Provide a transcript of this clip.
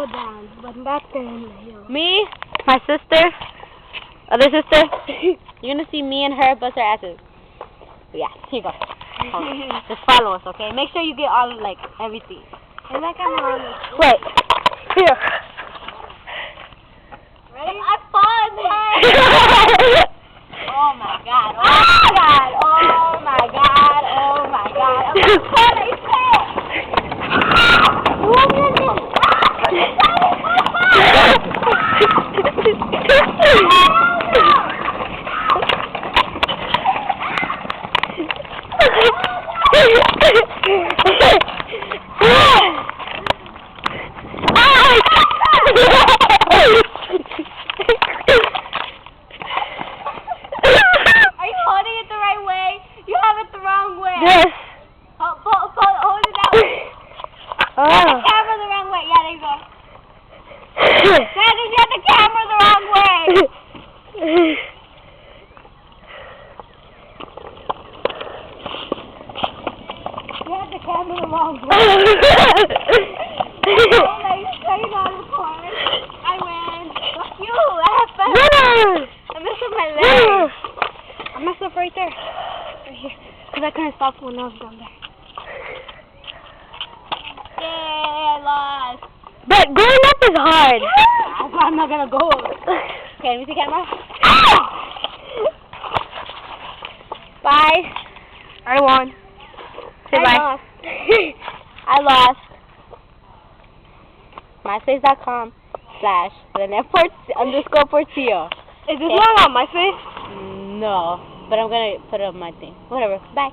go down, but not there in the hill. Me, my sister, other sister, you're gonna see me and her bust our asses. Yeah, here you go. Just follow us, okay? Make sure you get all, like, everything. And that camera on the Wait. Here. Ready? I'm fun! Oh my god, oh my god, oh my god, oh my god. I'm gonna call it shit! What is Are you holding it the right way? You have it the wrong way. Yes. Hold it that way. Hold the camera the wrong way. Yeah, there you go. Sanders, you have the camera the wrong way. You have the camera the wrong way. I win. Fuck you. I have fun. I messed up my leg. I messed up right there. Right here. Because I couldn't stop when I was down there. Yay, I lost. But going up is hard. That's why I'm not going to go. Okay, let me see camera. Bye. I won. Say bye. Lost. I lost. MySpace.com/Lynette_Portillo. Is this not on MySpace? No, but I'm gonna put it on my thing. Whatever. Bye.